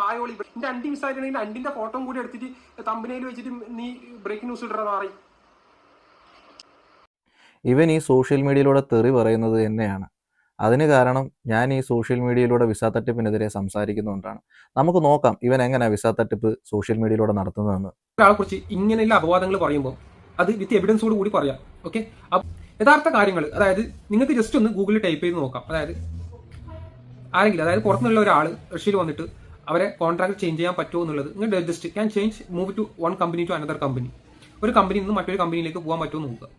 ആയോളി എന്റെ അണ്ടി മിസ്സായിട്ടുണ്ടെങ്കിൽ അണ്ടിന്റെ ഫോട്ടോ കൂടി എടുത്തിട്ട് തമ്പനയിൽ വെച്ചിട്ട് നീ ബ്രേക്കിംഗ് ന്യൂസ് ഇടണ മാറി. ഇവൻ ഈ സോഷ്യൽ മീഡിയയിലൂടെ തെറി പറയുന്നത് തന്നെയാണ്. അതിന് കാരണം ഞാൻ ഈ സോഷ്യൽ മീഡിയയിലൂടെ വിസ തട്ടിപ്പിനെതിരെ സംസാരിക്കുന്നതുകൊണ്ടാണ്. നമുക്ക് നോക്കാം ഇവൻ എങ്ങനെയാണ് വിസ തട്ടിപ്പ് സോഷ്യൽ മീഡിയയിലൂടെ നടത്തുന്നതെന്ന്. ഒരാളെ കുറിച്ച് ഇങ്ങനെയുള്ള അപവാദങ്ങൾ പറയുമ്പോൾ അത് വിത്ത് എവിഡൻസോട് കൂടി പറയാം. ഓക്കെ, യഥാർത്ഥ കാര്യങ്ങൾ, അതായത് നിങ്ങൾക്ക് ജസ്റ്റ് ഒന്ന് ഗൂഗിളിൽ ടൈപ്പ് ചെയ്ത് നോക്കാം. അതായത് ആരെങ്കിലും, അതായത് പുറത്തുനിന്നുള്ള ഒരാൾ റഷ്യയിൽ വന്നിട്ട് അവരെ കോൺട്രാക്ട് ചേഞ്ച് ചെയ്യാൻ പറ്റുമോ എന്നുള്ളത് നിങ്ങൾ just can change move to one company to another company, ഒരു കമ്പനിയിൽ നിന്ന് മറ്റൊരു കമ്പനിയിലേക്ക് പോകാൻ പറ്റുമോ നോക്കുക.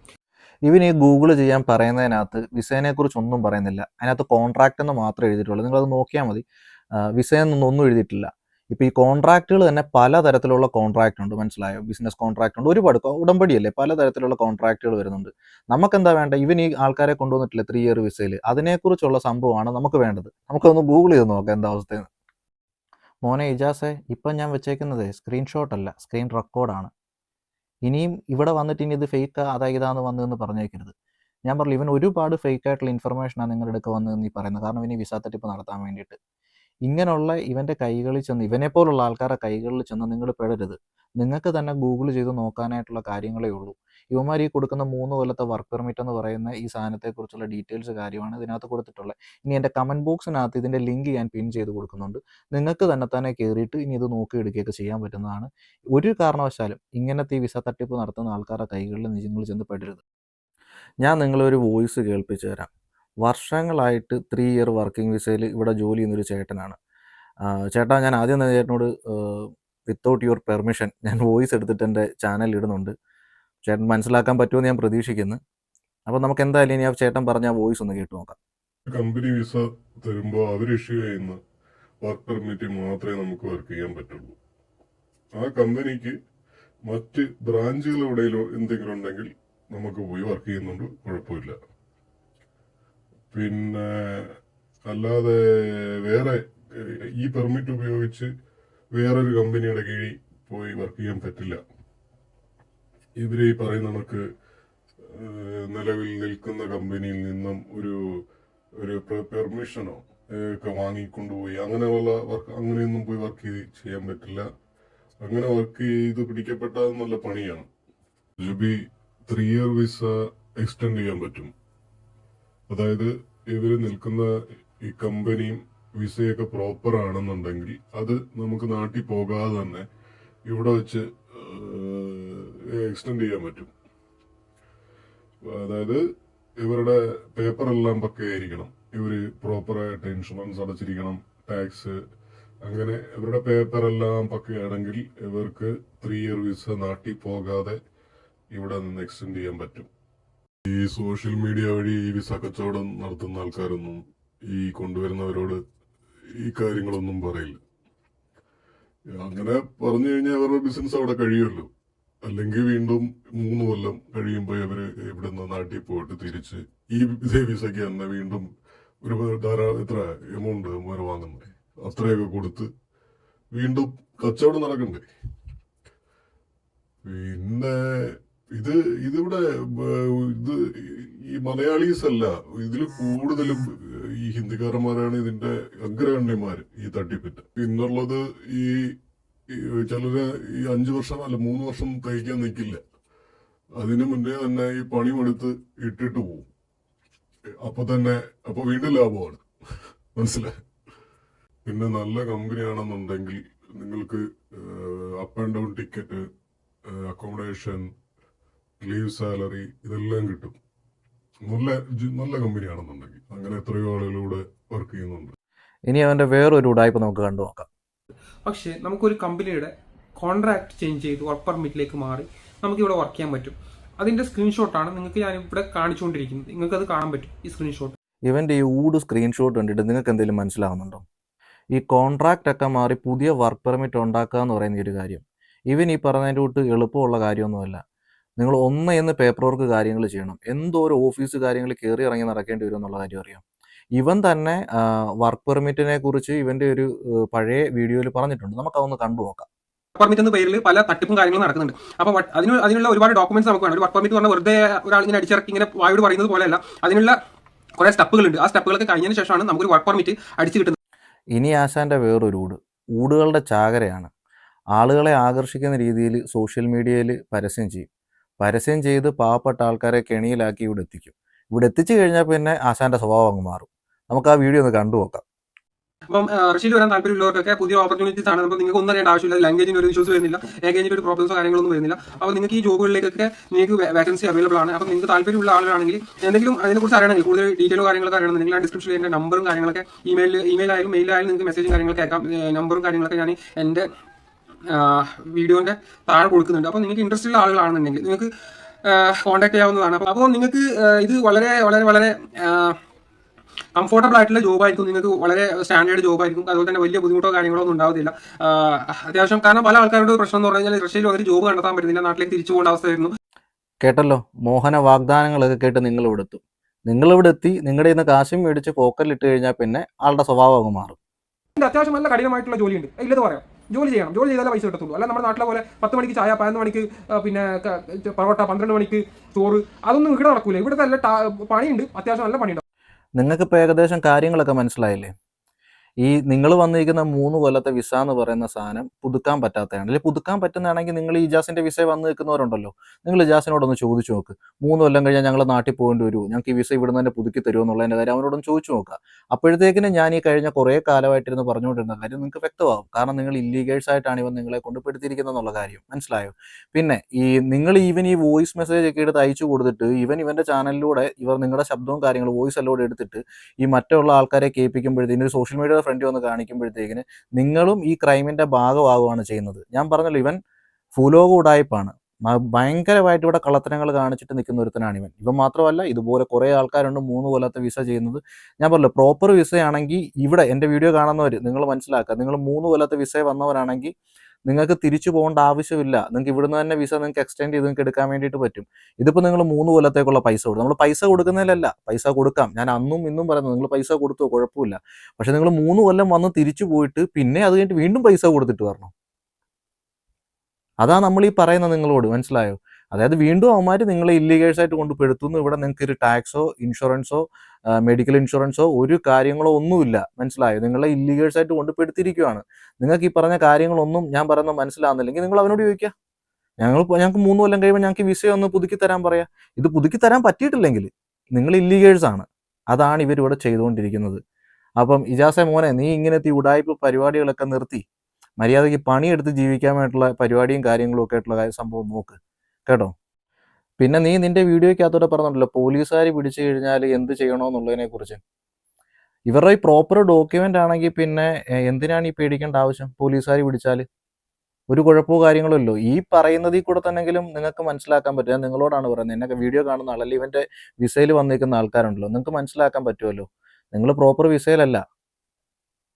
ഇവൻ ഈ ഗൂഗിൾ ചെയ്യാൻ പറയുന്നതിനകത്ത് വിസേനെ കുറിച്ച് ഒന്നും പറയുന്നില്ല. അതിനകത്ത് കോൺട്രാക്ട് എന്ന് മാത്രമേ എഴുതിയിട്ടുള്ളൂ. നിങ്ങളത് നോക്കിയാൽ മതി. വിസയെന്നൊന്നും എഴുതിയിട്ടില്ല. ഇപ്പോൾ ഈ കോൺട്രാക്റ്റുകൾ തന്നെ പലതരത്തിലുള്ള കോൺട്രാക്റ്റ് ഉണ്ട്, മനസ്സിലായോ? ബിസിനസ് കോൺട്രാക്റ്റ് ഉണ്ട്, ഒരുപാട് ഉടമ്പടിയല്ലേ, പലതരത്തിലുള്ള കോൺട്രാക്റ്റുകൾ വരുന്നുണ്ട്. നമുക്കെന്താ വേണ്ട? ഇവൻ ഈ ആൾക്കാരെ കൊണ്ടുവന്നിട്ടില്ല 3 ഇയർ വിസയിൽ, അതിനെക്കുറിച്ചുള്ള സംഭവമാണ് നമുക്ക് വേണ്ടത്. നമുക്കൊന്ന് ഗൂഗിൾ ചെയ്ത് നോക്കാം എന്താ അവസ്ഥയെന്ന്. മോനെ ഇജാസെ, ഇപ്പം ഞാൻ വെച്ചേക്കുന്നത് സ്ക്രീൻഷോട്ട് അല്ല, സ്ക്രീൻ റെക്കോർഡാണ്. ഇനിയും ഇവിടെ വന്നിട്ട് ഇനി ഇത് ഫേക്ക് ഇതാന്ന് വന്നതെന്ന് പറഞ്ഞേക്കരുത്. ഞാൻ പറഞ്ഞു ഇവൻ ഒരുപാട് ഫേക്ക് ആയിട്ടുള്ള ഇൻഫർമേഷനാണ് നിങ്ങളുടെ അടുക്ക് വന്നതെന്ന് ഈ പറയുന്നത്. കാരണം ഇവന് വിസ തട്ടിപ്പ് നടത്താൻ വേണ്ടിയിട്ട് ഇങ്ങനെയുള്ള ഇവൻ്റെ കൈകളിൽ ചെന്ന്, ഇവനെപ്പോലുള്ള ആൾക്കാരുടെ കൈകളിൽ ചെന്ന് നിങ്ങൾ പെടരുത്. നിങ്ങൾക്ക് തന്നെ ഗൂഗിൾ ചെയ്ത് നോക്കാനായിട്ടുള്ള കാര്യങ്ങളേ ഉള്ളൂ. ഇവന്മാർ ഈ കൊടുക്കുന്ന 3 കൊല്ലത്തെ വർക്ക് പെർമിറ്റ് എന്ന് പറയുന്ന ഈ സാധനത്തെക്കുറിച്ചുള്ള ഡീറ്റെയിൽസ് കാര്യമാണ് ഇതിനകത്ത് കൊടുത്തിട്ടുള്ളത്. ഇനി എൻ്റെ കമൻറ്റ് ബോക്സിനകത്ത് ഇതിൻ്റെ ലിങ്ക് ഞാൻ പിൻ ചെയ്ത് കൊടുക്കുന്നുണ്ട്. നിങ്ങൾക്ക് തന്നെ കയറിയിട്ട് ഇനി ഇത് നോക്കിയെടുക്കുകയൊക്കെ ചെയ്യാൻ പറ്റുന്നതാണ്. ഒരു കാരണവശാലും ഇങ്ങനത്തെ ഈ വിസ തട്ടിപ്പ് നടത്തുന്ന ആൾക്കാരുടെ കൈകളിൽ നിങ്ങൾ ചെന്ന് പെടരുത്. ഞാൻ നിങ്ങളൊരു വോയിസ് കേൾപ്പിച്ചു തരാം. വർഷങ്ങളായിട്ട് 3 ഇയർ വർക്കിംഗ് വിസയിൽ ഇവിടെ ജോലി ചെയ്യുന്നൊരു ചേട്ടനാണ്. ചേട്ടാ, ഞാൻ ആദ്യം തന്നെ ചേട്ടനോട് വിത്തൗട്ട് യുവർ പെർമിഷൻ ഞാൻ വോയിസ് എടുത്തിട്ട് എൻ്റെ ചാനലിൽ ഇടുന്നുണ്ട്. ചേട്ടൻ മനസ്സിലാക്കാൻ പറ്റുമെന്ന് ഞാൻ പ്രതീക്ഷിക്കുന്നു. അപ്പോൾ നമുക്ക് എന്തായാലും ഇനി ആ ചേട്ടൻ പറഞ്ഞ ആ വോയിസ് ഒന്ന് കേട്ട് നോക്കാം. കമ്പനി വിസ തരുമ്പോൾ അവർ ഇഷ്യൂ ചെയ്യുന്ന വർക്ക് പെർമിറ്റ് മാത്രമേ നമുക്ക് വർക്ക് ചെയ്യാൻ പറ്റുള്ളൂ. ആ കമ്പനിക്ക് മറ്റ് ബ്രാഞ്ചുകൾ എവിടെയെങ്കിലും എന്തെങ്കിലും ഉണ്ടെങ്കിൽ നമുക്ക് പോയി വർക്ക് ചെയ്യുന്നുണ്ട്, കുഴപ്പമില്ല. പിന്നെ അല്ലാതെ വേറെ ഈ പെർമിറ്റ് ഉപയോഗിച്ച് വേറൊരു കമ്പനിയുടെ കീഴിൽ പോയി വർക്ക് ചെയ്യാൻ പറ്റില്ല. ഇവര് ഈ പറയുന്ന കണക്ക് നിലവിൽ നിൽക്കുന്ന കമ്പനിയിൽ നിന്നും ഒരു പെർമിഷനോ ഒക്കെ വാങ്ങിക്കൊണ്ടുപോയി അങ്ങനെയുള്ള വർക്ക്, അങ്ങനെയൊന്നും പോയി വർക്ക് ചെയ്യാൻ പറ്റില്ല. അങ്ങനെ വർക്ക് ചെയ്ത് പിടിക്കപ്പെട്ടാൽ നല്ല പണിയാണ്. 3 ഇയർ വിസ എക്സ്റ്റെൻഡ് ചെയ്യാൻ പറ്റും. അതായത് ഇവര് നിൽക്കുന്ന ഈ കമ്പനിയും വിസയൊക്കെ പ്രോപ്പർ ആണെന്നുണ്ടെങ്കിൽ അത് നമുക്ക് നാട്ടിൽ പോകാതെ തന്നെ ഇവിടെ വെച്ച് എക്സ്റ്റെൻഡ് ചെയ്യാൻ പറ്റും. അതായത് ഇവരുടെ പേപ്പർ എല്ലാം പക്കയായിരിക്കണം. ഇവര് പ്രോപ്പറായിട്ട് ഇൻഷുറൻസ് അടച്ചിരിക്കണം, ടാക്സ്, അങ്ങനെ ഇവരുടെ പേപ്പർ എല്ലാം പക്കയാണെങ്കിൽ ഇവർക്ക് 3 ഇയർ വിസ നാട്ടിൽ പോകാതെ ഇവിടെ നിന്ന് എക്സ്റ്റെൻഡ് ചെയ്യാൻ പറ്റും. ഈ സോഷ്യൽ മീഡിയ വഴി ഈ വിസ കച്ചവടം നടത്തുന്ന ആൾക്കാരൊന്നും ഈ കൊണ്ടുവരുന്നവരോട് ഈ കാര്യങ്ങളൊന്നും പറയില്ല. അങ്ങനെ പറഞ്ഞു കഴിഞ്ഞാൽ അവരുടെ ബിസിനസ് അവിടെ കഴിയുമല്ലോ. അല്ലെങ്കിൽ വീണ്ടും 3 കൊല്ലം കഴിയുമ്പോൾ ഇവര് ഇവിടുന്ന് നാട്ടിൽ പോയിട്ട് തിരിച്ച് ഈ ഇതേ വിസയ്ക്ക് തന്നെ വീണ്ടും ഒരു എത്ര എമൗണ്ട് അവര് വാങ്ങുന്നത്, അത്രയൊക്കെ കൊടുത്ത് വീണ്ടും കച്ചവടം നടക്കണ്ടേ. പിന്നെ ഇതിവിടെ ഈ മലയാളീസ് അല്ല, ഇതിൽ കൂടുതലും ഈ ഹിന്ദിക്കാരന്മാരാണ് ഇതിന്റെ അഗ്രഗണ്യന്മാര് ഈ തട്ടിപ്പിറ്റ്. പിന്നുള്ളത് ഈ ചിലര് ഈ 5 വർഷം അല്ല 3 വർഷം തയ്ക്കാൻ നിൽക്കില്ല. അതിനു മുന്നേ തന്നെ ഈ പണിമെടുത്ത് ഇട്ടിട്ട് പോവും. അപ്പൊ വീണ്ടും ലാഭമാണ്, മനസ്സിലായി. പിന്നെ നല്ല കമ്പനിയാണെന്നുണ്ടെങ്കിൽ നിങ്ങൾക്ക് up and down ticket, accommodation, leave salary ഇതെല്ലാം കിട്ടും. നല്ല കമ്പനിയാണെന്നുണ്ടെങ്കിൽ. അങ്ങനെ എത്രയോ ആളുകളിലൂടെ വർക്ക് ചെയ്യുന്നുണ്ട്. ഇനി അവൻ്റെ വേറൊരു ഉടായ്പ നമുക്ക് കണ്ടു നോക്കാം. പക്ഷേ നമുക്കൊരു കമ്പനിയുടെ കോൺട്രാക്ട് ചേഞ്ച് ചെയ്ത് വർക്ക് പെർമിറ്റിലേക്ക് മാറി നമുക്ക് ഇവിടെ വർക്ക് ചെയ്യാൻ പറ്റും. അതിന്റെ സ്ക്രീൻഷോട്ടാണ് നിങ്ങൾക്ക് ഞാനിവിടെ കാണിച്ചുകൊണ്ടിരിക്കുന്നത്. നിങ്ങൾക്ക് അത് കാണാൻ പറ്റും, ഈ സ്ക്രീൻഷോട്ട്. ഇവൻ്റെ ഈ സ്ക്രീൻഷോട്ട് കണ്ടിട്ട് നിങ്ങൾക്ക് എന്തെങ്കിലും മനസ്സിലാവുന്നുണ്ടോ? ഈ കോൺട്രാക്റ്റ് ഒക്കെ മാറി പുതിയ വർക്ക് പെർമിറ്റ് ഉണ്ടാക്കുക എന്ന് പറയുന്ന ഒരു കാര്യം ഇവൻ ഈ പറഞ്ഞതിൻ്റെ കൂട്ട് എളുപ്പമുള്ള കാര്യമൊന്നുമല്ല. നിങ്ങൾ ഒന്ന് പേപ്പർ വർക്ക് കാര്യങ്ങൾ ചെയ്യണം. എന്തോ ഒരു ഓഫീസ് കാര്യങ്ങൾ കയറി ഇറങ്ങി നടക്കേണ്ടി വരും എന്നുള്ള കാര്യം അറിയാം. ഇവൻ തന്നെ വർക്ക് പെർമിറ്റിനെ കുറിച്ച് ഇവൻ്റെ ഒരു പഴയ വീഡിയോയിൽ പറഞ്ഞിട്ടുണ്ട്. നമുക്കതൊന്ന് കണ്ടു നോക്കാം. പെർമിറ്റ് എന്ന പേരിൽ പല തട്ടിപ്പും കാര്യങ്ങളും നടക്കുന്നുണ്ട്. അപ്പോൾ അതിനുള്ള ഒരുപാട് ഡോക്യുമെന്റ്സ് നമുക്ക് വേണം. ഒരു വർക്ക് പെർമിറ്റ് പറഞ്ഞാൽ വെറുതെ ഒരാൾ ഇങ്ങനെ അടിച്ചിറക്കി ഇങ്ങനെ വായോട് പറയുന്നത് പോലെയല്ല. അതിനുള്ള കുറേ സ്റ്റെപ്പുകളുണ്ട്. ആ സ്റ്റെപ്പുകളൊക്കെ കഴിഞ്ഞതിന് ശേഷമാണ് നമുക്കൊരു വർക്ക് പെർമിറ്റ് അടിച്ചു കിട്ടുന്നത്. ഇനി ആശാന്റെ വേറൊരു ഊടുകളുടെ ചാകരയാണ്. ആളുകളെ ആകർഷിക്കുന്ന രീതിയിൽ സോഷ്യൽ മീഡിയയിൽ പരസ്യം ചെയ്യും. പരസ്യം ചെയ്ത് പാവപ്പെട്ട ആൾക്കാരെ കെണിയിലാക്കി ഇവിടെ എത്തിക്കും. ഇവിടെ എത്തിച്ചു കഴിഞ്ഞാൽ പിന്നെ ആശാന്റെ സ്വഭാവം അങ്ങ് മാറും. നമുക്ക് ആ വീഡിയോ ഒന്ന് കണ്ടു നോക്കാം. അപ്പം റഷ്യയിൽ വരാൻ താല്പര്യമുള്ളവർക്കൊക്കെ പുതിയ ഓപ്പർച്യൂണിറ്റീസ് ആണ്. അപ്പോൾ നിങ്ങൾക്ക് ഒന്നും അറിയേണ്ട ആവശ്യമില്ല. ലാംഗ്വേജിന് ഒരു ഇഷ്യൂസ് വരുന്നില്ല, ലാംഗ്വേജിന് ഒരു പ്രോബ്ലംസോ കാര്യങ്ങളൊന്നും വരുന്നില്ല. അപ്പോൾ നിങ്ങൾക്ക് ഈ ജോബുകളിലേക്കൊക്കെ നിങ്ങൾക്ക് വാക്കൻസി അവൈലബിൾ ആണ്. അപ്പോൾ നിങ്ങൾക്ക് താല്പര്യമുള്ള ആളുകളാണെങ്കിൽ എന്തെങ്കിലും അതിനെക്കുറിച്ച് അറിയണമെങ്കിൽ കൂടുതൽ ഡീറ്റെയിലോ കാര്യങ്ങളൊക്കെ അറിയണമെങ്കിൽ ആ ഡിസ്ക്രിപ്ഷനിൽ എൻ്റെ നമ്പറും കാര്യങ്ങളൊക്കെ ഇമെയിലായാലും മെയിലായാലും നിങ്ങൾക്ക് മെസ്സേജും കാര്യങ്ങളൊക്കെ അയക്കാം. നമ്പറും കാര്യങ്ങളൊക്കെ ഞാൻ എൻ്റെ വീഡിയോന്റെ താഴെ കൊടുക്കുന്നുണ്ട്. അപ്പോൾ നിങ്ങൾക്ക് ഇൻട്രസ്റ്റ് ഉള്ള ആളുകളാണെന്നുണ്ടെങ്കിൽ നിങ്ങൾക്ക് കോൺടാക്ട് ചെയ്യാവുന്നതാണ്. അപ്പോൾ നിങ്ങൾക്ക് ഇത് വളരെ വളരെ വളരെ കംഫോർട്ടബിൾ ആയിട്ടുള്ള ജോബായിരിക്കും. നിങ്ങൾക്ക് വളരെ സ്റ്റാൻഡേർഡ് ജോബായിരിക്കും. അതുപോലെ തന്നെ വലിയ ബുദ്ധിമുട്ടോ കാര്യങ്ങളോ ഒന്നും ഉണ്ടാവത്തില്ല. അത്യാവശ്യം കാരണം പല ആൾക്കാരുടെ പ്രശ്നം എന്ന് പറഞ്ഞു കഴിഞ്ഞാൽ റഷ്യയിൽ വന്നിട്ട് ജോബ് കണ്ടെത്താൻ പറ്റുന്നില്ല, നാട്ടിലേക്ക് തിരിച്ചു പോകേണ്ട അവസ്ഥയായിരുന്നു. കേട്ടല്ലോ, മോഹന വാഗ്ദാനങ്ങളൊക്കെ കേട്ട് നിങ്ങളിവിടെ എത്തും. നിങ്ങളിവിടെ എത്തി നിങ്ങളുടെ ഇന്ന് കാശും മേടിച്ച് പോക്കലിട്ട് കഴിഞ്ഞാൽ പിന്നെ ആളുടെ സ്വഭാവം അങ്ങ് മാറും. അത്യാവശ്യം നല്ല കഠിനമായിട്ടുള്ള ജോലിയുണ്ട്, ഇല്ലെന്ന് പറയാം. ജോലി ചെയ്യണം, ജോലി ചെയ്താലേ പൈസ കിട്ടത്തുള്ളൂ. അല്ല നമ്മുടെ നാട്ടിലെ പോലെ 10 മണിക്ക് ചായ, 11 മണിക്ക് പിന്നെ പൊറോട്ട, 12 മണിക്ക് ചോറ്, അതൊന്നും ഇവിടെ നടക്കൂല. ഇവിടുത്തെ നല്ല പണിയുണ്ട്, അത്യാവശ്യം നല്ല പണിയുണ്ട്. നിങ്ങൾക്കിപ്പോൾ ഏകദേശം കാര്യങ്ങളൊക്കെ മനസ്സിലായില്ലേ? ഈ നിങ്ങൾ വന്നിരിക്കുന്ന 3 കൊല്ലത്തെ വിസ എന്ന് പറയുന്ന സാധനം പുതുക്കാൻ പറ്റാത്തതാണ്. അല്ലെങ്കിൽ പുതുക്കാൻ പറ്റുന്നതാണെങ്കിൽ നിങ്ങൾ ഈ ഇജാസിന്റെ വിസ വന്ന് നിൽക്കുന്നവരുണ്ടല്ലോ, നിങ്ങൾ ഇജാസിനോടൊന്ന് ചോദിച്ചു നോക്ക്. 3 കൊല്ലം കഴിഞ്ഞാൽ ഞങ്ങൾ നാട്ടിൽ പോകേണ്ടി വരുമോ, ഞങ്ങൾക്ക് ഈ വിസ ഇവിടുന്ന് തന്നെ പുതുക്കി തരുമോ എന്നുള്ളതിൻ്റെ കാര്യം അവരോടൊന്ന് ചോദിച്ചു നോക്കുക. അപ്പോഴത്തേക്കിനും ഞാൻ ഈ കഴിഞ്ഞ കുറേ കാലമായിട്ടിരുന്ന് പറഞ്ഞുകൊണ്ടിരുന്ന കാര്യം നിങ്ങൾക്ക് വ്യക്തമാകും. കാരണം നിങ്ങൾ ഇല്ലീഗൽസ് ആയിട്ടാണ് ഇവൻ നിങ്ങളെ കൊണ്ടുപെടുത്തിയിരിക്കുന്നത് എന്നുള്ള കാര്യം മനസ്സിലായോ? പിന്നെ നിങ്ങൾ ഈ വോയിസ് മെസ്സേജ് ഒക്കെ എടുത്ത് അയച്ചു കൊടുത്തിട്ട് ഇവന്റെ ചാനലിലൂടെ ഇവർ നിങ്ങളുടെ ശബ്ദവും കാര്യങ്ങളും വോയിസ് എല്ലാം എടുത്തിട്ട് ഈ മറ്റുള്ള ആൾക്കാരെ കേൾപ്പിക്കുമ്പോഴത്തേക്കും ഒരു സോഷ്യൽ മീഡിയ ഫ്രണ്ട് വന്ന് കാണിക്കുമ്പോഴത്തേക്കിന് നിങ്ങളും ഈ ക്രൈമിന്റെ ഭാഗമാകുകയാണ് ചെയ്യുന്നത്. ഞാൻ പറഞ്ഞല്ലോ, ഇവൻ ഫുലോഗ് ഉടായ്പാണ്. ഭയങ്കരമായിട്ട് ഇവിടെ കള്ളത്തരങ്ങൾ കാണിച്ചിട്ട് നിൽക്കുന്ന ഒരുത്തനാണ് ഇവൻ മാത്രമല്ല, ഇതുപോലെ കുറേ ആൾക്കാരുണ്ട് 3 കൊല്ലത്തെ വിസ ചെയ്യുന്നത്. ഞാൻ പറഞ്ഞല്ലോ, പ്രോപ്പർ വിസയാണെങ്കിൽ ഇവിടെ എൻ്റെ വീഡിയോ കാണുന്നവർ നിങ്ങൾ മനസ്സിലാക്കുക. നിങ്ങൾ 3 കൊല്ലത്തെ വിസ വന്നവരാണെങ്കിൽ നിങ്ങൾക്ക് തിരിച്ചു പോകേണ്ട ആവശ്യമില്ല. നിങ്ങൾക്ക് ഇവിടുന്ന് തന്നെ വിസ നിങ്ങൾക്ക് എക്സ്റ്റെൻഡ് ചെയ്ത് നിങ്ങൾക്ക് എടുക്കാൻ വേണ്ടിയിട്ട് പറ്റും. ഇതിപ്പോൾ നിങ്ങൾ 3 കൊല്ലത്തേക്കുള്ള പൈസ കൊടുക്കും. നമ്മൾ പൈസ കൊടുക്കുന്നതിലല്ല, പൈസ കൊടുക്കാം. ഞാൻ അന്നും ഇന്നും പറയുന്നത് നിങ്ങൾ പൈസ കൊടുത്തോ കുഴപ്പമില്ല. പക്ഷെ നിങ്ങൾ 3 കൊല്ലം വന്ന് തിരിച്ചു പോയിട്ട് പിന്നെ അത് കഴിഞ്ഞിട്ട് വീണ്ടും പൈസ കൊടുത്തിട്ട് വരണം. അതാ നമ്മൾ ഈ പറയുന്നത് നിങ്ങളോട്, മനസ്സിലായോ? അതായത് വീണ്ടും അവന്മാർ നിങ്ങളെ ഇല്ലീഗൽസ് ആയിട്ട് കൊണ്ട് പെടുത്തുന്നു. ഇവിടെ നിങ്ങൾക്ക് ഒരു ടാക്സോ ഇൻഷുറൻസോ മെഡിക്കൽ ഇൻഷുറൻസോ ഒരു കാര്യങ്ങളോ ഒന്നുമില്ല, മനസ്സിലായോ? നിങ്ങളെ ഇല്ലീഗൽസ് ആയിട്ട് കൊണ്ട് പെടുത്തിയിരിക്കുകയാണ്. നിങ്ങൾക്ക് ഈ പറഞ്ഞ കാര്യങ്ങളൊന്നും ഞാൻ പറയുന്നത് മനസ്സിലാകുന്നില്ലെങ്കിൽ നിങ്ങൾ അവനോട് ചോദിക്കുക. ഞങ്ങൾക്ക് 3 കൊല്ലം കഴിയുമ്പോൾ ഞങ്ങൾക്ക് വിസ ഒന്ന് പുതുക്കി തരാൻ പറയാം. ഇത് പുതുക്കി തരാൻ പറ്റിയിട്ടില്ലെങ്കിൽ നിങ്ങൾ ഇല്ലീഗൽസ് ആണ്. അതാണ് ഇവരിവിടെ ചെയ്തുകൊണ്ടിരിക്കുന്നത്. അപ്പം ഇജാസെ മോനെ, നീ ഇങ്ങനത്തെ ഉടായ്പ പരിപാടികളൊക്കെ നിർത്തി മര്യാദയ്ക്ക് പണിയെടുത്ത് ജീവിക്കാൻ വേണ്ടിയിട്ടുള്ള പരിപാടിയും കാര്യങ്ങളും ഒക്കെ ആയിട്ടുള്ള സംഭവം നോക്ക് കേട്ടോ. പിന്നെ നീ നിന്റെ വീഡിയോയ്ക്കകത്തോടെ പറഞ്ഞിട്ടുണ്ടല്ലോ പോലീസുകാർ പിടിച്ചു കഴിഞ്ഞാൽ എന്ത് ചെയ്യണമെന്നുള്ളതിനെ കുറിച്ച്. ഇവരുടെ ഈ പ്രോപ്പർ ഡോക്യുമെന്റ് ആണെങ്കിൽ പിന്നെ എന്തിനാണ് ഈ പേടിക്കേണ്ട ആവശ്യം? പോലീസുകാർ പിടിച്ചാൽ ഒരു കുഴപ്പമോ കാര്യങ്ങളോ ഇല്ലോ. ഈ പറയുന്നതിൽ കൂടെ തന്നെങ്കിലും നിങ്ങൾക്ക് മനസ്സിലാക്കാൻ പറ്റും. ഞാൻ നിങ്ങളോടാണ് പറയുന്നത്, എന്നൊക്കെ വീഡിയോ കാണുന്ന ആളല്ല, ഇവന്റെ വിസയിൽ വന്നിരിക്കുന്ന ആൾക്കാരുണ്ടല്ലോ, നിങ്ങൾക്ക് മനസ്സിലാക്കാൻ പറ്റുമല്ലോ. നിങ്ങൾ പ്രോപ്പർ വിസയിലല്ല,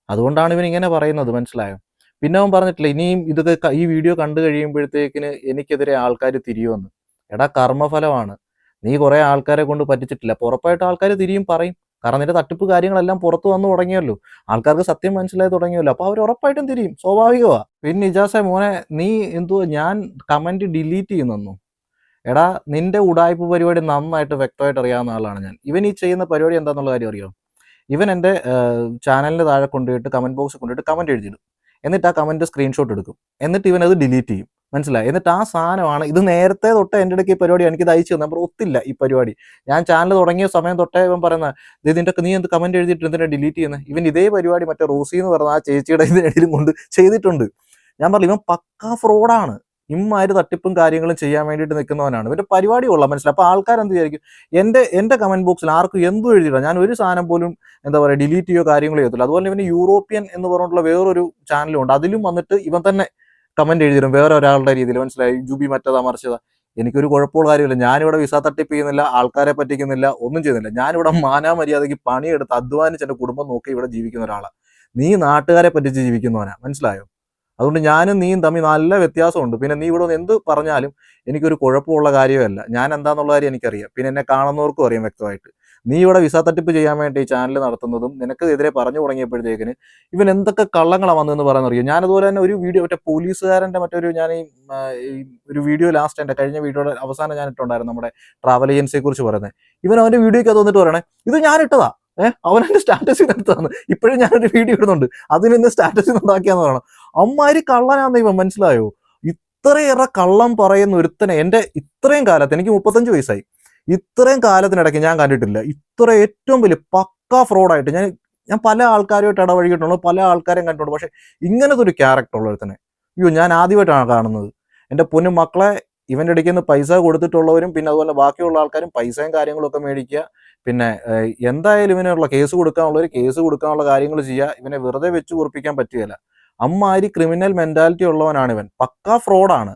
അതുകൊണ്ടാണ് ഇവൻ ഇങ്ങനെ പറയുന്നത്, മനസ്സിലായോ? പിന്നെ അവൻ പറഞ്ഞിട്ടില്ല ഇനിയും ഇതൊക്കെ ഈ വീഡിയോ കണ്ടു കഴിയുമ്പോഴത്തേക്കിന് എനിക്കെതിരെ ആൾക്കാർ തിരിയുമെന്ന്. എടാ, കർമ്മഫലമാണ്. നീ കുറേ ആൾക്കാരെ കൊണ്ട് പറ്റിച്ചിട്ടില്ല, അപ്പോൾ ഉറപ്പായിട്ട് ആൾക്കാർ തിരിയും പറയും. കാരണം നിന്റെ തട്ടിപ്പ് കാര്യങ്ങളെല്ലാം പുറത്തു വന്നു തുടങ്ങിയല്ലോ, ആൾക്കാർക്ക് സത്യം മനസ്സിലായി തുടങ്ങിയല്ലോ, അപ്പോൾ അവർ ഉറപ്പായിട്ടും തിരിയും, സ്വാഭാവികമാണ്. പിന്നെ ഇജാസെ മോനെ, നീ ഞാൻ കമന്റ് ഡിലീറ്റ് ചെയ്യുന്നു. എടാ, നിന്റെ ഉടായ്പ പരിപാടി നന്നായിട്ട് വ്യക്തമായിട്ട് അറിയാവുന്ന ആളാണ് ഞാൻ. ഇവൻ ഈ ചെയ്യുന്ന പരിപാടി എന്താണെന്നുള്ള കാര്യം അറിയോ? ഇവൻ എൻ്റെ ചാനലിന് താഴെ കൊണ്ടുപോയിട്ട് കമന്റ് ബോക്സിൽ കൊണ്ടുപോയിട്ട് കമന്റ് എഴുതിയിടും. എന്നിട്ട് ആ കമന്റ് സ്ക്രീൻഷോട്ട് എടുക്കും. എന്നിട്ട് ഇവനത് ഡിലീറ്റ് ചെയ്യും, മനസ്സിലായി? എന്നിട്ട് ആ സാധനമാണ് ഇത് നേരത്തെ തൊട്ടേ എൻ്റെ ഇടയ്ക്ക് ഈ പരിപാടി എനിക്കിത് അയച്ചു തന്നെ, അപ്പോൾ ഒത്തില്ല ഈ പരിപാടി. ഞാൻ ചാനൽ തുടങ്ങിയ സമയം തൊട്ടേ ഇവൻ പറയുന്നത് ഇതിൻ്റെ നീ എന്ത് കമന്റ് എഴുതിയിട്ട് എന്തിനാ ഡിലീറ്റ് ചെയ്യുന്നത്? ഇവൻ ഇതേ പരിപാടി മറ്റേ റോസി എന്ന് പറഞ്ഞ ആ ചേച്ചിയുടെ ഇതിനിടയിലും കൊണ്ട് ചെയ്തിട്ടുണ്ട്. ഞാൻ പറഞ്ഞു ഇവൻ പക്കാ ഫ്രോഡാണ്. ഇമ്മാര് തട്ടിപ്പും കാര്യങ്ങളും ചെയ്യാൻ വേണ്ടിയിട്ട് നിൽക്കുന്നവനാണ്. ഇവന്റെ പരിപാടി കൊള്ളാം, മനസ്സിലായി? അപ്പോൾ ആൾക്കാർ എന്ത് വിചാരിക്കും? എൻ്റെ കമന്റ് ബോക്സിൽ ആർക്കും എന്തും എഴുതിയില്ല, ഞാൻ ഒരു സാധനം പോലും എന്താ പറയുക ഡിലീറ്റ് ചെയ്യോ കാര്യങ്ങളോ ചെയ്യത്തില്ല. അതുപോലെ ഇവന് യൂറോപ്യൻ എന്ന് പറഞ്ഞിട്ടുള്ള വേറൊരു ചാനലും ഉണ്ട്, അതിലും വന്നിട്ട് ഇവൻ തന്നെ കമന്റ് എഴുതിരും വേറെ ഒരാളുടെ രീതിയിൽ, മനസ്സിലായി? ജുബി മറ്റേതാ മറിച്ചതാ. എനിക്കൊരു കുഴപ്പമുള്ള കാര്യമില്ല. ഞാനിവിടെ വിസ തട്ടിപ്പ് ചെയ്യുന്നില്ല, ആൾക്കാരെ പറ്റിക്കുന്നില്ല, ഒന്നും ചെയ്യുന്നില്ല. ഞാനിവിടെ മാനാമര്യാദയ്ക്ക് പണിയെടുത്ത് അധ്വാനിച്ച് എൻ്റെ കുടുംബം നോക്കി ഇവിടെ ജീവിക്കുന്ന ഒരാളാണ്. നീ നാട്ടുകാരെ പറ്റിച്ച് ജീവിക്കുന്നവനാ, മനസ്സിലായോ? അതുകൊണ്ട് ഞാനും നീയും തമ്മിൽ നല്ല വ്യത്യാസമുണ്ട്. പിന്നെ നീ ഇവിടെ എന്ത് പറഞ്ഞാലും എനിക്കൊരു കുഴപ്പമുള്ള കാര്യമല്ല. ഞാൻ എന്താണെന്നുള്ള കാര്യം എനിക്കറിയാം, പിന്നെ എന്നെ കാണുന്നവർക്കും അറിയാം വ്യക്തമായിട്ട്. നീ ഇവിടെ വിസ തട്ടിപ്പ് ചെയ്യാൻ വേണ്ടി ഈ ചാനൽ നടത്തുന്നതും നിനക്ക് എതിരെ പറഞ്ഞു തുടങ്ങിയപ്പോഴത്തേക്കിന് ഇവൻ എന്തൊക്കെ കള്ളങ്ങളാണ് വന്നതെന്ന് പറയാൻ അറിയാം. ഞാനതുപോലെ തന്നെ ഒരു വീഡിയോ മറ്റേ പോലീസുകാരൻ്റെ മറ്റൊരു ഞാൻ ഈ ഒരു വീഡിയോ ലാസ്റ്റ് എൻ്റെ കഴിഞ്ഞ വീഡിയോയുടെ അവസാനം ഞാൻ ഇട്ടുണ്ടായിരുന്നു, നമ്മുടെ ട്രാവൽ ഏജൻസിയെ കുറിച്ച് പറയുന്നത്. ഇവൻ അവൻ്റെ വീഡിയോയ്ക്ക് അത് വന്നിട്ട് പറയണേ ഇത് ഞാൻ ഇട്ടതാ, അവനെന്റെ സ്റ്റാറ്റസിൽ എടുത്തതാണ്. ഇപ്പോഴും ഞാനൊരു വീഡിയോ ഇടുന്നുണ്ട്, അതിനെന്നെ സ്റ്റാറ്റസിൽ ഉണ്ടാക്കിയാന്ന് പറയണം. അമ്മാതിരി കള്ളനാന്ന് ഇവൻ, മനസ്സിലായോ? ഇത്രയേറെ കള്ളം പറയുന്ന ഒരുത്തനെ എൻ്റെ ഇത്രയും കാലത്ത്, എനിക്ക് 35 വയസ്സായി, ഇത്രയും കാലത്തിനിടയ്ക്ക് ഞാൻ കണ്ടിട്ടില്ല. ഇത്ര ഏറ്റവും വലിയ പക്കാ ഫ്രോഡായിട്ട് ഞാൻ പല ആൾക്കാരുമായിട്ട് ഇടപഴകിയിട്ടുള്ളൂ, പല ആൾക്കാരെയും കണ്ടിട്ടുണ്ട്. പക്ഷെ ഇങ്ങനത്തെ ഒരു ക്യാരക്ടർ ഉള്ള ഒരുത്തനെ ഞാൻ ആദ്യമായിട്ടാണ് കാണുന്നത്. എൻ്റെ പൊന്നു മക്കളെ, ഇവൻ്റെ ഇടയ്ക്ക് നിന്ന് പൈസ കൊടുത്തിട്ടുള്ളവരും പിന്നെ അതുപോലെ ബാക്കിയുള്ള ആൾക്കാരും പൈസയും കാര്യങ്ങളൊക്കെ മേടിക്കുക. പിന്നെ എന്തായാലും ഇവനുള്ള കേസ് കൊടുക്കാനുള്ളവർ കേസ് കൊടുക്കാനുള്ള കാര്യങ്ങൾ ചെയ്യുക. ഇവനെ വെറുതെ വെച്ച് കുറിപ്പിക്കാൻ പറ്റുകയില്ല. അമ്മാതിരി ക്രിമിനൽ മെന്റാലിറ്റി ഉള്ളവനാണ് ഇവൻ, പക്കാ ഫ്രോഡാണ്.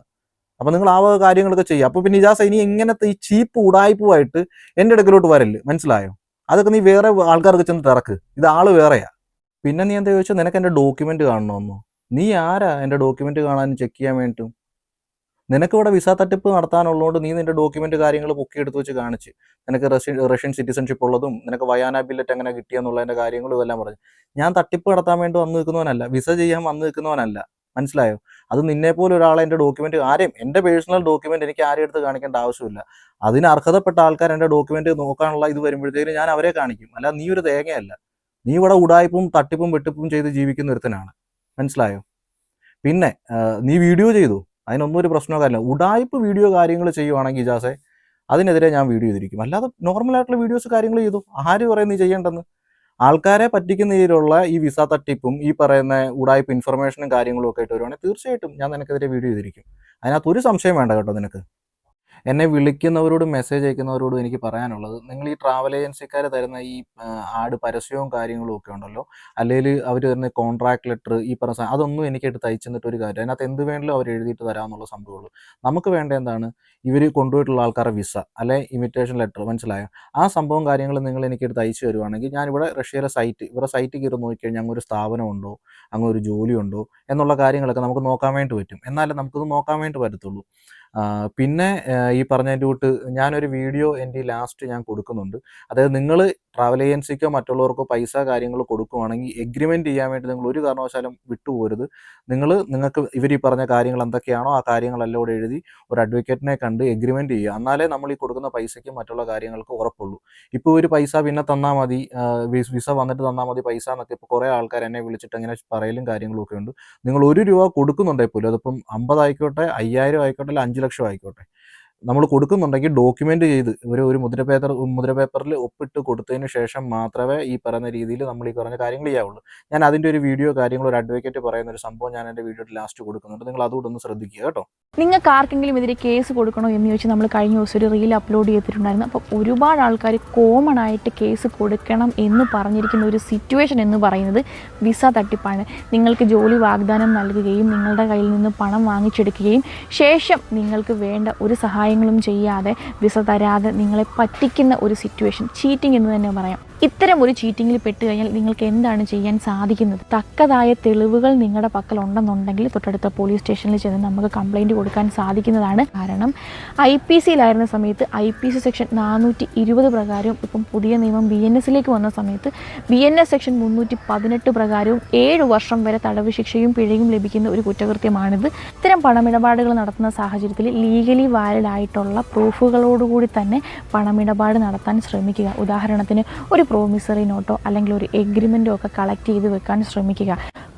അപ്പൊ നിങ്ങൾ ആ വക കാര്യങ്ങളൊക്കെ ചെയ്യുക. അപ്പൊ പിന്നെ ഇജാസ ഇനി ഇങ്ങനത്തെ ഈ ചീപ്പ് ഉടായ്പുമായിട്ട് എൻ്റെ അടുക്കലോട്ട് വരല്, മനസ്സിലായോ? അതൊക്കെ നീ വേറെ ആൾക്കാർക്ക് ചെന്ന് ഇറക്ക്, ഇത് ആള് വേറെയാ. പിന്നെ നീ എന്താ ചോദിച്ചാൽ നിനക്ക് എൻ്റെ ഡോക്യുമെന്റ് കാണണമെന്നോ? നീ ആരാ എൻ്റെ ഡോക്യുമെന്റ് കാണാനും ചെക്ക് ചെയ്യാൻ വേണ്ടിയിട്ടും? നിനക്ക് ഇവിടെ വിസ തട്ടിപ്പ് നടത്താനുള്ളതുകൊണ്ട് നീ നിന്റെ ഡോക്യുമെന്റ് കാര്യങ്ങൾ പൊക്കിയെടുത്ത് വെച്ച് കാണിച്ച്, നിനക്ക് റഷ്യൻ സിറ്റിസൺഷിപ്പ് ഉള്ളതും നിനക്ക് വയാന ബില്ലറ്റ് എങ്ങനെ കിട്ടിയെന്നുള്ളതിന്റെ കാര്യങ്ങളും ഇതെല്ലാം പറഞ്ഞു. ഞാൻ തട്ടിപ്പ് നടത്താൻ വേണ്ടി വന്നു നിൽക്കുന്നവനല്ല, വിസ ചെയ്യാൻ വന്നു നിൽക്കുന്നവനല്ല, മനസ്സിലായോ? അത് നിന്നെ പോലെ ഒരാളെ എൻ്റെ ഡോക്യുമെന്റ് ആരെയും, എൻ്റെ പേഴ്സണൽ ഡോക്യുമെന്റ് എനിക്ക് ആരെയും എടുത്ത് കാണിക്കേണ്ട ആവശ്യമില്ല. അതിന് അർഹതപ്പെട്ട ആൾക്കാർ എൻ്റെ ഡോക്യുമെന്റ് നോക്കാനുള്ള ഇത് വരുമ്പോഴത്തേക്കും ഞാൻ അവരെ കാണിക്കും. അല്ല, നീ ഒരു തേങ്ങയല്ല. നീ ഇവിടെ ഉടായ്പും തട്ടിപ്പും വെട്ടിപ്പും ചെയ്ത് ജീവിക്കുന്ന ഒരുത്തനാണ്, മനസ്സിലായോ? പിന്നെ നീ വീഡിയോ ചെയ്തു, അതിനൊന്നും ഒരു പ്രശ്നമോ കാര്യമില്ല. ഉടായ്പ് വീഡിയോ കാര്യങ്ങൾ ചെയ്യുവാണെങ്കിൽ ഇജാസെ, അതിനെതിരെ ഞാൻ വീഡിയോ ചെയ്തിരിക്കും. അല്ലാതെ നോർമലായിട്ടുള്ള വീഡിയോസ് കാര്യങ്ങൾ ചെയ്തു, ആര് പറയും നീ ചെയ്യേണ്ടെന്ന്? ആൾക്കാരെ പറ്റിക്കുന്ന രീതിയിലുള്ള ഈ വിസ തട്ടിപ്പും ഈ പറയുന്ന ഉടായ്പ് ഇൻഫർമേഷനും കാര്യങ്ങളും ഒക്കെ ആയിട്ട് വരുവാണെങ്കിൽ തീർച്ചയായിട്ടും ഞാൻ നിനക്കെതിരെ വീഡിയോ ചെയ്തിരിക്കും. അതിനകത്ത് ഒരു സംശയം വേണ്ട കേട്ടോ നിനക്ക്. എന്നെ വിളിക്കുന്നവരോടും മെസ്സേജ് അയക്കുന്നവരോടും എനിക്ക് പറയാനുള്ളത്, നിങ്ങൾ ഈ ട്രാവൽ ഏജൻസിക്കാർ തരുന്ന ഈ ആഡ് പരസ്യവും കാര്യങ്ങളും ഒക്കെ ഉണ്ടല്ലോ, അല്ലെങ്കിൽ അവർ തരുന്ന കോൺട്രാക്ട് ലെറ്റർ, ഈ പറഞ്ഞ അതൊന്നും എനിക്കായിട്ട് തയ്ച്ചു തന്നിട്ട് ഒരു കാര്യം. അതിനകത്ത് എന്ത് വേണമെങ്കിലും അവർ എഴുതിയിട്ട് തരാമെന്നുള്ള സംഭവമുള്ളൂ. നമുക്ക് വേണ്ട എന്താണ്, ഇവർ കൊണ്ടുപോയിട്ടുള്ള ആൾക്കാരുടെ വിസ അല്ലെ ഇൻവിറ്റേഷൻ ലെറ്റർ, മനസ്സിലായോ? ആ സംഭവം കാര്യങ്ങൾ നിങ്ങൾ എനിക്കെടുത്ത് അയച്ചു തരുവാണെങ്കിൽ ഞാനിവിടെ റഷ്യയിലെ ഇവരുടെ സൈറ്റ് കയറി നോക്കിക്കഴിഞ്ഞാൽ അങ്ങ് ഒരു സ്ഥാപനമുണ്ടോ, അങ്ങ് ഒരു ജോലിയുണ്ടോ എന്നുള്ള കാര്യങ്ങളൊക്കെ നമുക്ക് നോക്കാൻ വേണ്ടി പറ്റും. എന്നാലേ നമുക്കിത് നോക്കാൻ വേണ്ടി പറ്റത്തുള്ളൂ. പിന്നെ ഈ പറഞ്ഞതിൻ്റെ കൂട്ട് ഞാനൊരു വീഡിയോ എൻ്റെ ലാസ്റ്റ് ഞാൻ കൊടുക്കുന്നുണ്ട്. അതായത് നിങ്ങൾ ട്രാവൽ ഏജൻസിക്കോ മറ്റുള്ളവർക്കോ പൈസ കാര്യങ്ങൾ കൊടുക്കുവാണെങ്കിൽ എഗ്രിമെൻറ്റ് ചെയ്യാൻ വേണ്ടി നിങ്ങൾ ഒരു കാരണവശാലും വിട്ടുപോകരുത്. നിങ്ങൾക്ക് ഇവർ ഈ പറഞ്ഞ കാര്യങ്ങൾ എന്തൊക്കെയാണോ ആ കാര്യങ്ങളെല്ലാം കൂടെ എഴുതി ഒരു അഡ്വക്കേറ്റിനെ കണ്ട് എഗ്രിമെൻറ്റ് ചെയ്യുക. എന്നാലേ നമ്മൾ ഈ കൊടുക്കുന്ന പൈസയ്ക്കും മറ്റുള്ള കാര്യങ്ങൾക്ക് ഉറപ്പുള്ളൂ. ഇപ്പോൾ ഒരു പൈസ പിന്നെ തന്നാൽ മതി, വിസ വന്നിട്ട് തന്നാൽ മതി പൈസ എന്നൊക്കെ ഇപ്പോൾ കുറേ ആൾക്കാർ എന്നെ വിളിച്ചിട്ട് അങ്ങനെ പറയലും കാര്യങ്ങളും ഒക്കെ ഉണ്ട്. നിങ്ങൾ ₹1 കൊടുക്കുന്നുണ്ടെങ്കിൽ പോലും, അതിപ്പം 50 ആയിക്കോട്ടെ, 5000 ആയിക്കോട്ടെ, അല്ല 5 ലക്ഷം ആയിക്കോട്ടെ, നമ്മൾ കൊടുക്കുന്നുണ്ടെങ്കിൽ ഡോക്യുമെന്റ് ചെയ്ത് ഒരു മുദ്ര പേപ്പറിൽ ഒപ്പിട്ട് കൊടുത്തതിന് ശേഷം മാത്രമേ ഈ പറയുന്ന രീതിയിൽ നമ്മൾ ഈ പറഞ്ഞ കാര്യങ്ങൾ ചെയ്യാവുള്ളൂ. ഞാൻ അതിൻ്റെ ഒരു വീഡിയോ കാര്യങ്ങൾ ഒരു അഡ്വക്കേറ്റ് പറയുന്ന ഒരു സംഭവം ഞാൻ എൻ്റെ വീഡിയോയിൽ ലാസ്റ്റ് കൊടുക്കുന്നുണ്ട്. നിങ്ങൾ അതുകൂടെ ഒന്ന് ശ്രദ്ധിക്കുക കേട്ടോ. നിങ്ങൾക്ക് ആർക്കെങ്കിലും ഇതിൽ കേസ് കൊടുക്കണോ എന്ന് ചോദിച്ചാൽ നമ്മൾ കഴിഞ്ഞ ദിവസം ഒരു റീൽ അപ്ലോഡ് ചെയ്തിട്ടുണ്ടായിരുന്നു. അപ്പോൾ ഒരുപാട് ആൾക്കാർ കോമൺ ആയിട്ട് കേസ് കൊടുക്കണം എന്ന് പറഞ്ഞിരിക്കുന്ന ഒരു സിറ്റുവേഷൻ എന്ന് പറയുന്നത് വിസ തട്ടിപ്പാണ്. നിങ്ങൾക്ക് ജോലി വാഗ്ദാനം നൽകുകയും നിങ്ങളുടെ കയ്യിൽ നിന്ന് പണം വാങ്ങിച്ചെടുക്കുകയും ശേഷം നിങ്ങൾക്ക് വേണ്ട ഒരു സഹായങ്ങളും ചെയ്യാതെ വിസ തരാതെ നിങ്ങളെ പറ്റിക്കുന്ന ഒരു സിറ്റുവേഷൻ, ചീറ്റിംഗ് എന്ന് തന്നെ പറയാം. ഇത്തരം ഒരു ചീറ്റിങ്ങിൽ പെട്ട് കഴിഞ്ഞാൽ നിങ്ങൾക്ക് എന്താണ് ചെയ്യാൻ സാധിക്കുന്നത്? തക്കതായ തെളിവുകൾ നിങ്ങളുടെ പക്കൽ ഉണ്ടെന്നുണ്ടെങ്കിൽ തൊട്ടടുത്ത പോലീസ് സ്റ്റേഷനിൽ ചെന്ന് നമുക്ക് കംപ്ലയിൻറ്റ് കൊടുക്കാൻ സാധിക്കുന്നതാണ്. കാരണം IPCയിലായിരുന്ന സമയത്ത് IPC സെക്ഷൻ 420 പ്രകാരവും ഇപ്പം പുതിയ നിയമം BNSലേക്ക് വന്ന സമയത്ത് BNS സെക്ഷൻ 318 പ്രകാരവും 7 വർഷം വരെ തടവ് ശിക്ഷയും പിഴയും ലഭിക്കുന്ന ഒരു കുറ്റകൃത്യമാണിത്. ഇത്തരം പണമിടപാടുകൾ നടത്തുന്ന സാഹചര്യത്തിൽ ലീഗലി വാലിഡ് ആയിട്ടുള്ള പ്രൂഫുകളോടുകൂടി തന്നെ പണമിടപാട് നടത്താൻ ശ്രമിക്കുക. ഉദാഹരണത്തിന് ഒരു പ്രോമിസറി നോട്ടോ അല്ലെങ്കിൽ ഒരു എഗ്രിമെൻറ്റോ ഒക്കെ കളക്ട് ചെയ്ത് വെക്കാൻ ശ്രമിക്കുക.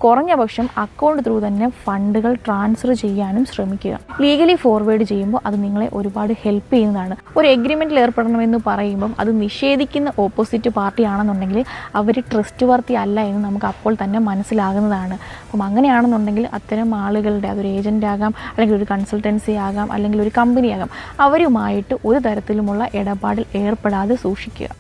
കുറഞ്ഞ പക്ഷം അക്കൗണ്ട് ത്രൂ തന്നെ ഫണ്ടുകൾ ട്രാൻസ്ഫർ ചെയ്യാനും ശ്രമിക്കുക. ലീഗലി ഫോർവേഡ് ചെയ്യുമ്പോൾ അത് നിങ്ങളെ ഒരുപാട് ഹെൽപ്പ് ചെയ്യുന്നതാണ്. ഒരു എഗ്രിമെൻറ്റിൽ ഏർപ്പെടണമെന്ന് പറയുമ്പം അത് നിഷേധിക്കുന്ന ഓപ്പോസിറ്റ് പാർട്ടി ആണെന്നുണ്ടെങ്കിൽ അവർ ട്രസ്റ്റ് വർത്തി അല്ല എന്ന് നമുക്ക് അപ്പോൾ തന്നെ മനസ്സിലാകുന്നതാണ്. അപ്പം അങ്ങനെയാണെന്നുണ്ടെങ്കിൽ അത്തരം ആളുകളുടെ, അതൊരു ഏജൻ്റ് ആകാം, അല്ലെങ്കിൽ ഒരു കൺസൾട്ടൻസി ആകാം, അല്ലെങ്കിൽ ഒരു കമ്പനി ആകാം, അവരുമായിട്ട് ഒരു തരത്തിലുമുള്ള ഇടപാടിൽ ഏർപ്പെടാതെ സൂക്ഷിക്കുക.